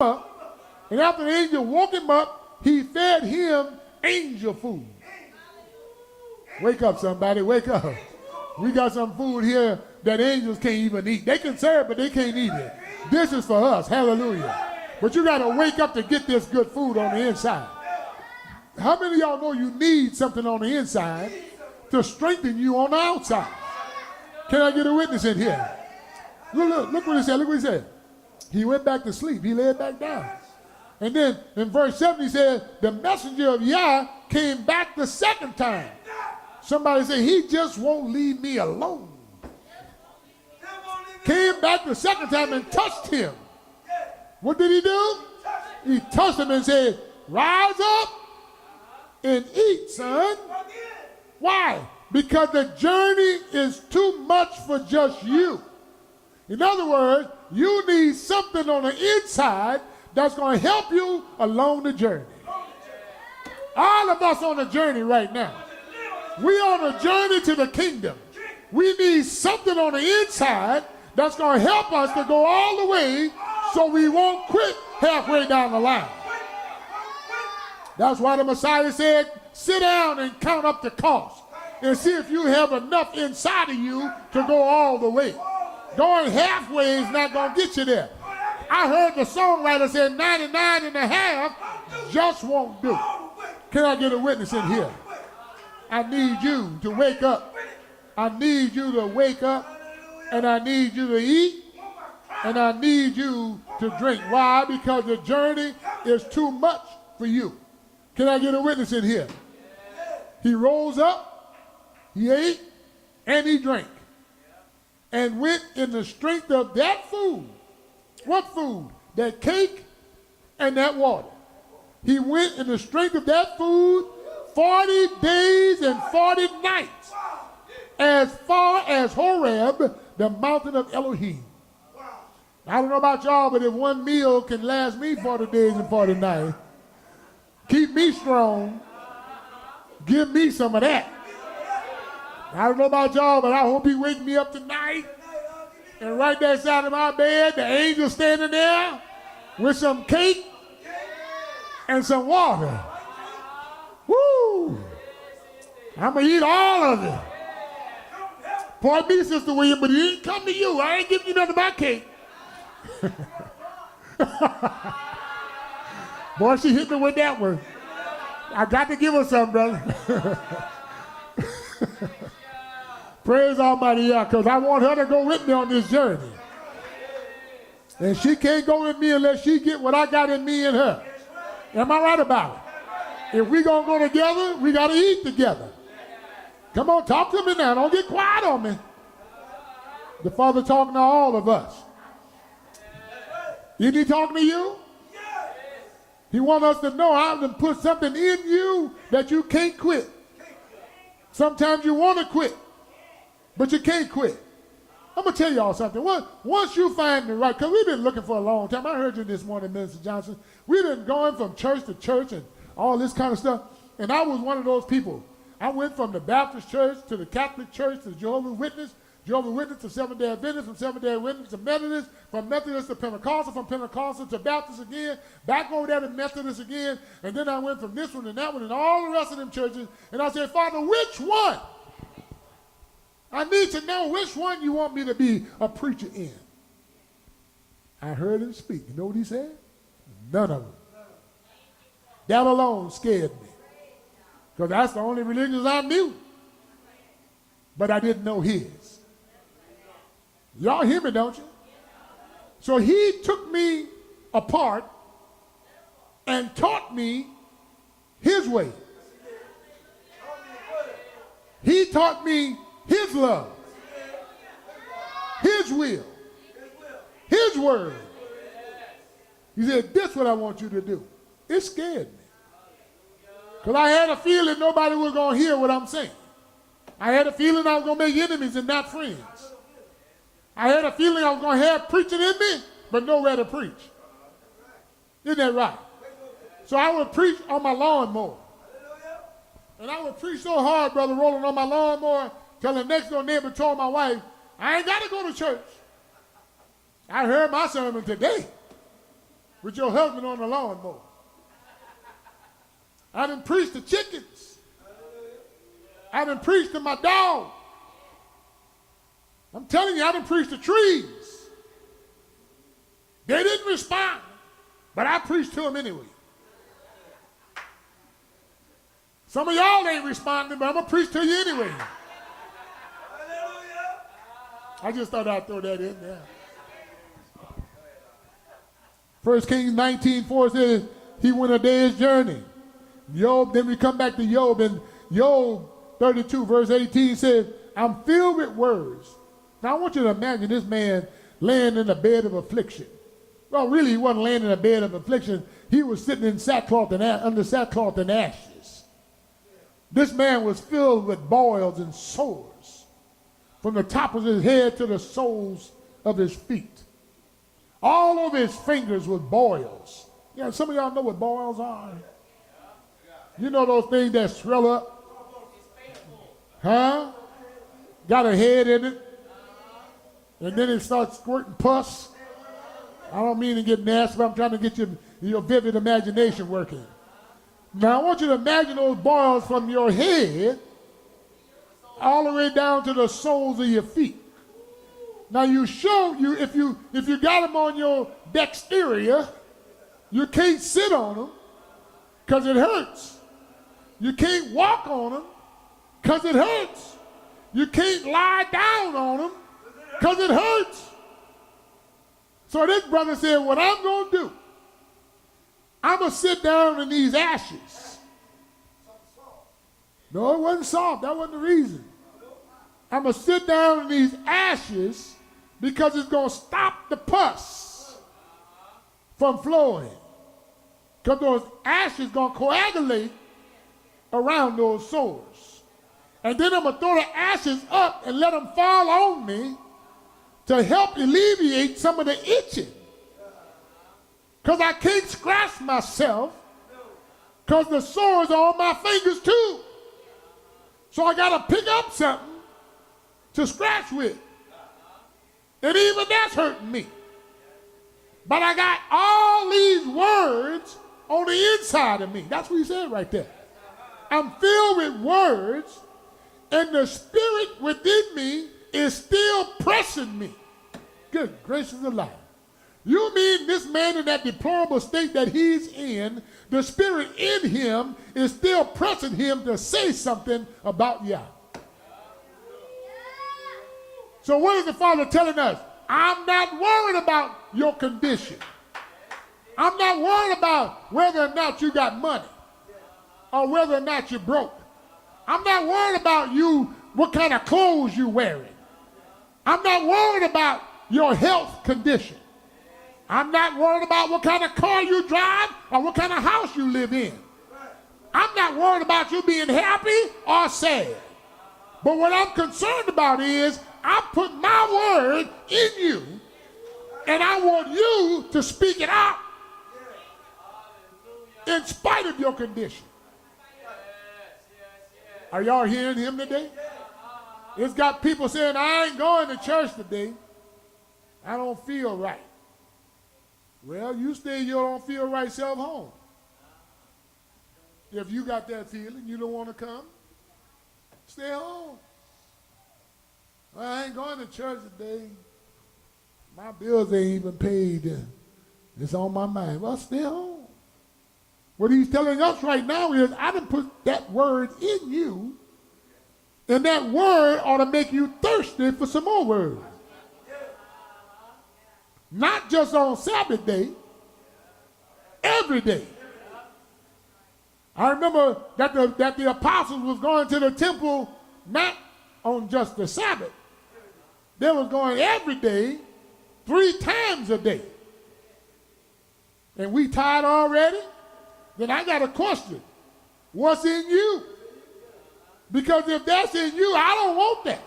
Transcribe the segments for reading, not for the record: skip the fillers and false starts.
up, and after the angel woke him up, he fed him angel food. Wake up, somebody, wake up. We got some food here that angels can't even eat. They can serve, but they can't eat it. This is for us, hallelujah. But you got to wake up to get this good food on the inside. How many of y'all know you need something on the inside to strengthen you on the outside? Can I get a witness in here? Look what he said, look what he said. He went back to sleep, he laid back down. And then in verse 7 he said, the messenger of Yah came back the second time. Somebody say, he just won't leave me alone. Came back the second time and touched him. What did he do? He touched him and said, rise up and eat, son. Why? Because the journey is too much for just you. In other words, you need something on the inside that's going to help you along the journey. All of us on a journey right now. We on a journey to the kingdom. We need something on the inside that's going to help us to go all the way so we won't quit halfway down the line. That's why the Messiah said, sit down and count up the cost and see if you have enough inside of you to go all the way. Going halfway is not going to get you there. I heard the songwriter say 99 and a half just won't do. Can I get a witness in here? I need you to wake up. I need you to wake up, and I need you to eat, and I need you to drink. Why? Because the journey is too much for you. Can I get a witness in here? He rose up, he ate, and he drank, and went in the strength of that food. What food? That cake and that water. He went in the strength of that food 40 days and 40 nights, as far as Horeb, the mountain of Elohim. I don't know about y'all, but if one meal can last me 40 days and 40 nights, keep me strong, give me some of that. I don't know about y'all, but I hope he wake me up tonight, and right there side of my bed, the angel standing there with some cake and some water. Woo! I'm going to eat all of it. Pardon me, Sister William, but it didn't come to you. I ain't giving you none of my cake. Boy, she hit me with that one. I got to give her some, brother. Praise Almighty Yah, because I want her to go with me on this journey. And she can't go with me unless she get what I got in me and her. Am I right about it? If we going to go together, we got to eat together. Come on, talk to me now. Don't get quiet on me. The Father talking to all of us. Isn't he talking to you? He wants us to know how to put something in you that you can't quit. Sometimes you want to quit, but you can't quit. I'm going to tell y'all something. Once you find the right, because we've been looking for a long time. I heard you this morning, Minister Johnson. We've been going from church to church and all this kind of stuff. And I was one of those people. I went from the Baptist church to the Catholic church to Jehovah's Witness to Seventh-day Adventist, from Seventh-day Adventist to Methodist, from Methodist to Pentecostal, from Pentecostal to Baptist again, back over there to Methodist again, and then I went from this one and that one and all the rest of them churches, and I said, Father, which one? I need to know which one you want me to be a preacher in. I heard him speak. You know what he said? None of them. That alone scared me. Because that's the only religions I knew. But I didn't know his. Y'all hear me, don't you? So he took me apart and taught me his way. He taught me his love, his will, his word. He said, this is what I want you to do. It scared me. Because I had a feeling nobody was going to hear what I'm saying. I had a feeling I was going to make enemies and not friends. I had a feeling I was going to have preaching in me, but nowhere to preach. Isn't that right? So I would preach on my lawnmower. And I would preach so hard, Brother Roland, on my lawnmower, till the next door neighbor told my wife, I ain't got to go to church. I heard my sermon today. with your husband on the lawnmower. I done preached to chickens. I done preached to my dog. I'm telling you, I done preached to trees. They didn't respond, but I preached to them anyway. Some of y'all ain't responding, but I'm going to preach to you anyway. I just thought I'd throw that in there. 1 Kings 19:4 says, he went a day's journey. Job, then we come back to Job, and Job 32 verse 18 says, I'm filled with words. Now I want you to imagine this man laying in a bed of affliction. Well, really, he wasn't laying in a bed of affliction. He was sitting in sackcloth and under sackcloth and ashes. This man was filled with boils and sores from the top of his head to the soles of his feet. All over his fingers was boils. Yeah, some of y'all know what boils are. You know those things that swell up? Huh? Got a head in it. And then it starts squirting pus. I don't mean to get nasty, but I'm trying to get your vivid imagination working. Now I want you to imagine those boils from your head all the way down to the soles of your feet. Now if you got them on your dexteria, you can't sit on them because it hurts. You can't walk on them because it hurts. You can't lie down on them because it hurts. So this brother said, what I'm going to do, I'm going to sit down in these ashes. No, it wasn't soft. That wasn't the reason. I'm going to sit down in these ashes because it's going to stop the pus from flowing. Because those ashes going to coagulate around those sores. And then I'm going to throw the ashes up and let them fall on me to help alleviate some of the itching. Because I can't scratch myself because the sores are on my fingers too. So I got to pick up something to scratch with. And even that's hurting me. But I got all these words on the inside of me. That's what he said right there. I'm filled with words, and the spirit within me is still pressing me. Good gracious alive. You mean this man in that deplorable state that he's in, the spirit in him is still pressing him to say something about Yah. So what is the Father telling us? I'm not worried about your condition. I'm not worried about whether or not you got money or whether or not you're broke. I'm not worried about you, what kind of clothes you're wearing. I'm not worried about your health condition. I'm not worried about what kind of car you drive or what kind of house you live in. I'm not worried about you being happy or sad. But what I'm concerned about is I put my word in you, and I want you to speak it out in spite of your condition. Are y'all hearing him today? It's got people saying, I ain't going to church today. I don't feel right. Well, you stay your don't feel right self home. If you got that feeling, you don't want to come, stay home. Well, I ain't going to church today. My bills ain't even paid. It's on my mind. Well, stay home. What he's telling us right now is, I done put that word in you, and that word ought to make you thirsty for some more words. Not just on Sabbath day, every day. I remember that the apostles was going to the temple not on just the Sabbath. They was going every day, 3 times a day. And we tired already? Then I got a question. What's in you? Because if that's in you, I don't want that.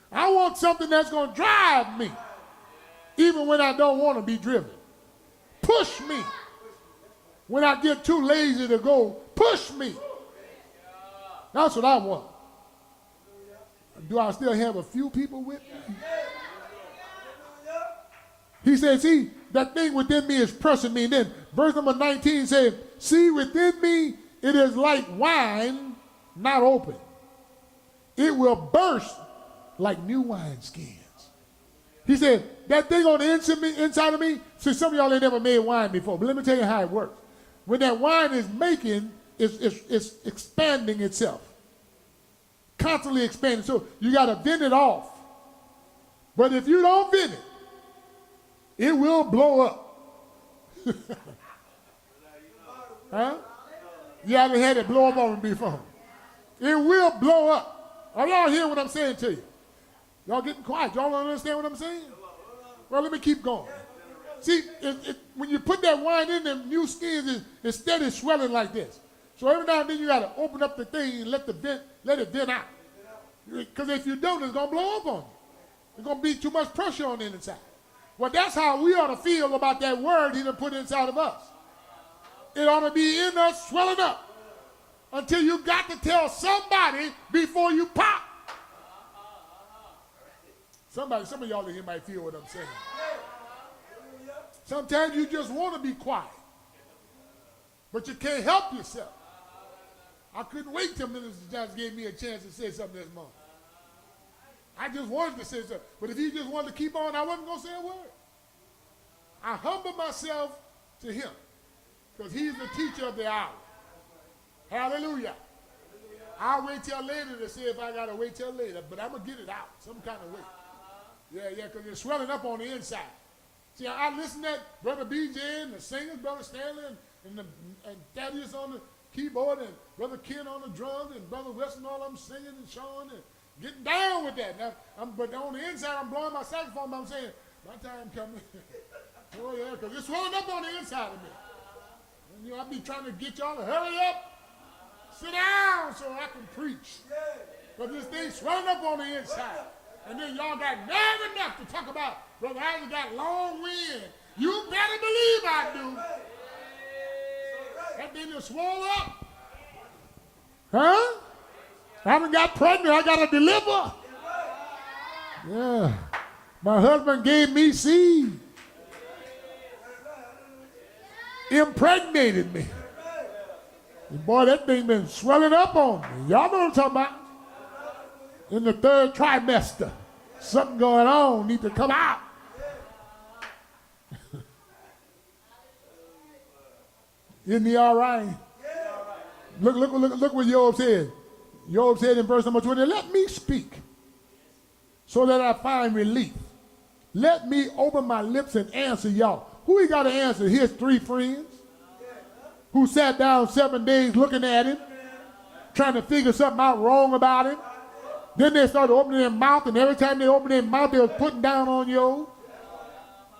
I want something that's going to drive me, even when I don't want to be driven. Push me. When I get too lazy to go, push me. That's what I want. Do I still have a few people with me? He said, see, that thing within me is pressing me. And then verse number 19 says, see, within me it is like wine not open. It will burst like new wineskins. He said, that thing on the inside of me, see, some of y'all ain't never made wine before, but let me tell you how it works. When that wine is making, it's expanding itself. Constantly expanding. So you got to vent it off. But if you don't vent it, it will blow up. Huh? You haven't had it blow up on me before. It will blow up. Are y'all hearing what I'm saying to you? Y'all getting quiet. Y'all don't understand what I'm saying? Well, let me keep going. See, when you put that wine in them new skins, it's steady swelling like this. So every now and then you got to open up the thing and let it vent out. Because if you don't, it's going to blow up on you. There's going to be too much pressure on the inside. Well, that's how we ought to feel about that word he done put inside of us. It ought to be in us, swelling up, until you got to tell somebody before you pop. Some of y'all in here might feel what I'm saying. Sometimes you just want to be quiet, but you can't help yourself. I couldn't wait till Minister Johnson gave me a chance to say something this morning. I just wanted to say something. But if he just wanted to keep on, I wasn't going to say a word. I humble myself to him because he's the teacher of the hour. Hallelujah. I'll wait till later to see if I got to wait till later, but I'm going to get it out some kind of way. Yeah, because it's swelling up on the inside. See, I listen to that Brother BJ and the singers, Brother Stanley and Thaddeus on the keyboard and Brother Ken on the drums and Brother Weston, all of them singing and showing and getting down with that. Now, but on the inside, I'm blowing my saxophone, but I'm saying, my time coming. Oh, yeah, because it's swelling up on the inside of me. And, I be trying to get y'all to hurry up, sit down so I can preach. But this thing's swelling up on the inside. And then y'all got nerve enough to talk about, Brother Isaac got long wind. You better believe I do. That thing is swole up. Huh? I haven't got pregnant. I got to deliver. Yeah. My husband gave me seed. Impregnated me. And boy, that thing been swelling up on me. Y'all know what I'm talking about. In the third trimester. Something going on. Need to come out. Isn't he all right? Look what Job said. Job said in verse number 20, let me speak so that I find relief. Let me open my lips and answer y'all. Who he got to answer? His 3 friends who sat down 7 days looking at him, trying to figure something out wrong about him. Then they started opening their mouth, and every time they opened their mouth, they was putting down on Job.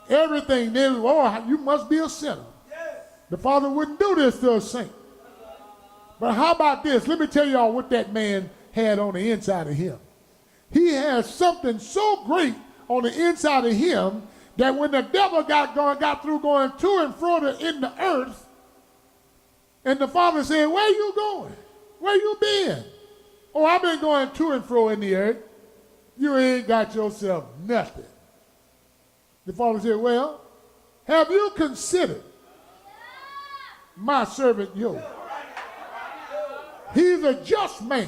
Everything. They was, oh, you must be a sinner. The Father wouldn't do this to a saint. But how about this? Let me tell y'all what that man had on the inside of him. He has something so great on the inside of him that when the devil got through going to and fro in the earth, and the Father said, where you going? Where you been? Oh, I've been going to and fro in the earth. You ain't got yourself nothing. The Father said, well, have you considered my servant Job? He's a just man.